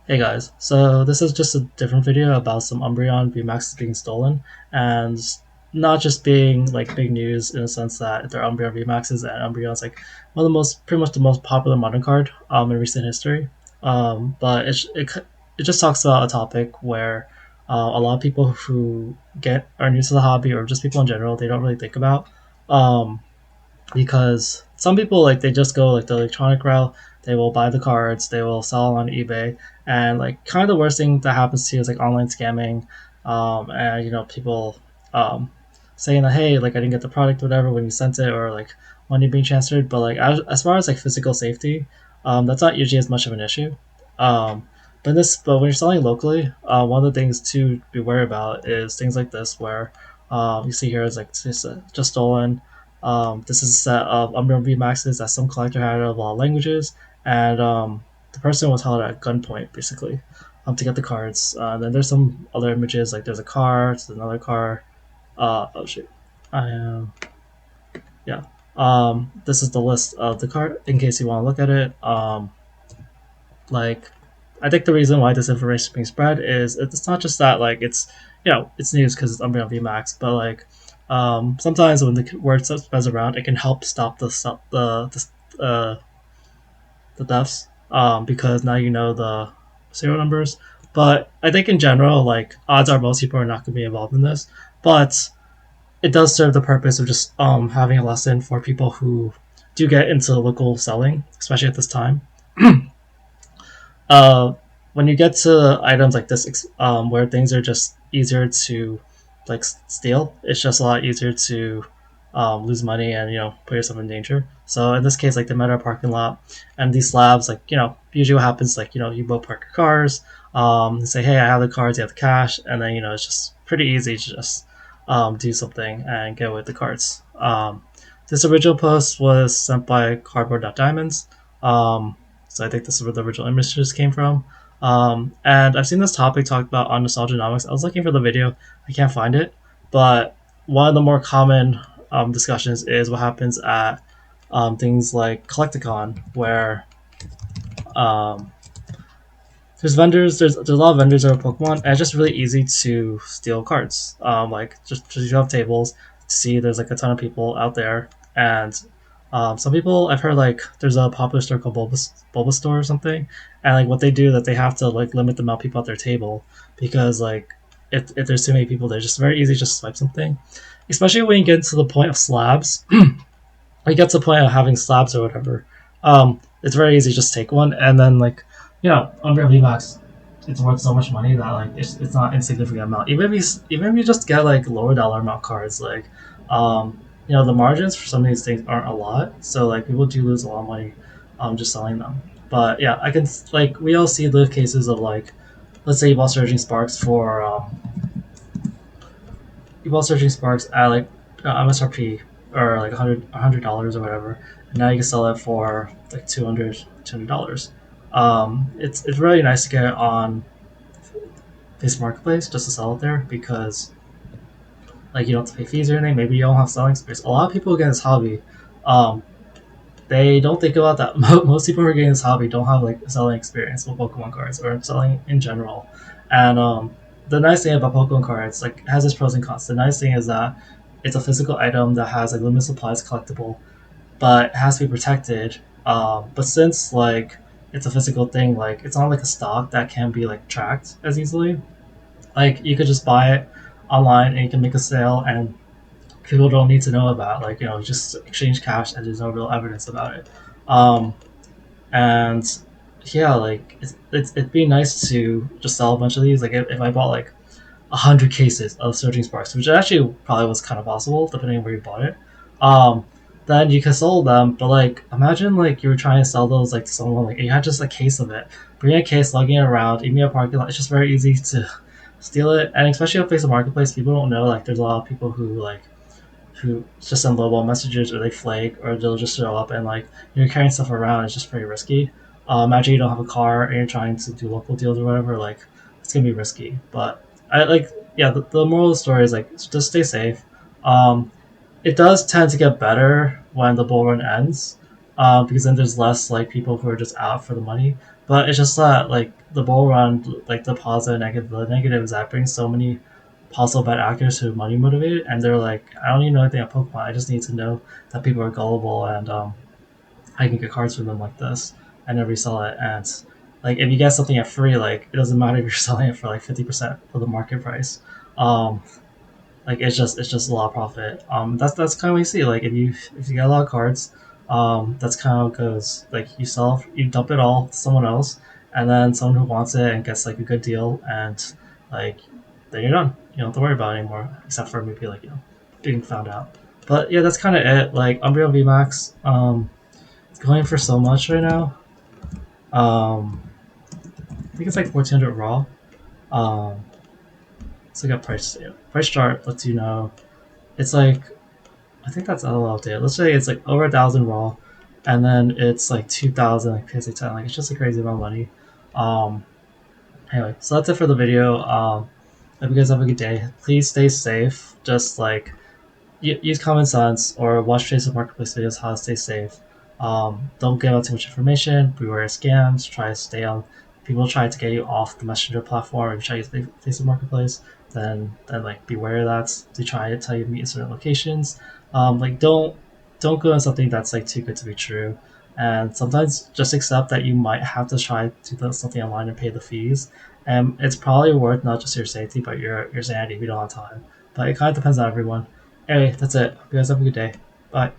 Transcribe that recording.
Hey guys, so this is just a different video about some Umbreon Vmaxes being stolen, and not just being like big news in the sense that they're Umbreon Vmaxes and Umbreon's like one of the pretty much the most popular modern card in recent history. But it just talks about a topic where a lot of people who are new to the hobby or just people in general they don't really think about. Um, because some people like they just go like the electronic route. They will buy the cards, they will sell on eBay, and like kind of the worst thing that happens to you is like online scamming, and people um, saying that hey like I didn't get the product or whatever when you sent it or like money being transferred. But like as far as like physical safety, that's not usually as much of an issue. Um, but when you're selling locally, one of the things to be worried about is things like this where you see here is like just stolen. This is a set of Umbreon Vmaxes that some collector had of all languages, and the person was held at gunpoint basically to get the cards. Then there's some other images like there's a car, there's another car. Oh shit, I am yeah. This is the list of the card in case you want to look at it. Like I think the reason why this information is being spread is it's not just that like it's news because it's Umbreon Vmax, but like sometimes when the word spreads around, it can help stop the deaths because now you know the serial numbers. But I think in general, like odds are most people are not going to be involved in this, but it does serve the purpose of just having a lesson for people who do get into local selling, especially at this time. uh, when you get to items like this, where things are just easier to like steal, it's just a lot easier to lose money and put yourself in danger. So in this case, like the meta parking lot and these slabs, like usually what happens, like you both park your cars, say hey I have the cards, you have the cash, and then it's just pretty easy to just do something and get away with the cards. This original post was sent by Cardboard.Diamonds. So I think this is where the original images came from. And I've seen this topic talked about on Nostalgianomics. I was looking for the video, I can't find it. But one of the more common discussions is what happens at things like Collecticon, where um, there's a lot of vendors over Pokemon, and it's just really easy to steal cards. Like just you have tables to see there's like a ton of people out there, and some people I've heard like there's a popular store called Bulbasaur or something, and like what they do that they have to like limit the amount of people at their table because like if there's too many people, they're just very easy to just swipe something, especially when you get to the point of slabs. When you get to the point of having slabs or whatever, it's very easy to just take one and then like under VMAX, it's worth so much money that like it's not insignificant amount. Even if you just get like lower dollar amount cards, like the margins for some of these things aren't a lot, so like people do lose a lot of money just selling them. But yeah, I can like we all see the cases of like let's say you bought Surging Sparks at like MSRP or like $100 or whatever, and now you can sell it for like $200. It's really nice to get it on this marketplace just to sell it there because like you don't have to pay fees or anything. Maybe you don't have selling space. A lot of people who get this hobby, um, they don't think about that. Most people who are getting this hobby don't have like selling experience with Pokemon cards or selling in general. And the nice thing about Pokemon cards, like it has its pros and cons. The nice thing is that it's a physical item that has like limited supplies, collectible, but it has to be protected. But since like it's a physical thing, like it's not like a stock that can be like tracked as easily. Like you could just buy it online and you can make a sale and people don't need to know about like just exchange cash and there's no real evidence about it. Um, and yeah, like it'd be nice to just sell a bunch of these. Like if I bought like 100 cases of Surging Sparks, which actually probably was kind of possible depending on where you bought it. Um, then you can sell them, but like imagine like you were trying to sell those like to someone like you had just a case of it, bring a case, lugging it around, even a parking lot. It's just very easy to steal it, and especially on Facebook Marketplace, people don't know like there's a lot of people who just send lowball messages or they flake or they'll just show up and like you're carrying stuff around. It's just pretty risky. Imagine you don't have a car and you're trying to do local deals or whatever. Like it's gonna be risky. But I like yeah. The moral of the story is like just stay safe. Um, it does tend to get better when the bull run ends. because then there's less like people who are just out for the money. But it's just that like the bull run, like the positive and negative, the negative is that brings so many possible bad actors who are money motivated, and they're like, I don't even know anything about Pokemon. I just need to know that people are gullible and I can get cards from them like this and then resell it. And like if you get something at free, like it doesn't matter if you're selling it for like 50% of the market price. Um, like it's just a lot of profit. That's kind of what you see. Like if you get a lot of cards, that's kind of how it goes. Like you dump it all to someone else, and then someone who wants it and gets like a good deal, and like then you're done. You don't have to worry about it anymore, except for maybe like being found out. But yeah, that's kind of it. Like Umbreon Vmax, it's going for so much right now. Um, I think it's like 1400 raw. Um, it's like a price chart lets you know it's like I think that's LOL data. Let's say it's like over 1,000 raw, and then it's like 2,000 like PSA 10. Like it's just a crazy amount of money. Um, anyway, so that's it for the video. Hope you guys have a good day. Please stay safe. Just like use common sense or watch Facebook Marketplace videos how to stay safe. Don't give out too much information. Beware of scams. Try to stay on. People try to get you off the Messenger platform. If you try to use Facebook Marketplace, then like beware of that. They try to tell you to meet in certain locations. Like don't go on something that's like too good to be true. And sometimes just accept that you might have to try to do something online and pay the fees. And it's probably worth not just your safety, but your sanity if you don't have time. But it kind of depends on everyone. Anyway, that's it. Hope you guys have a good day. Bye.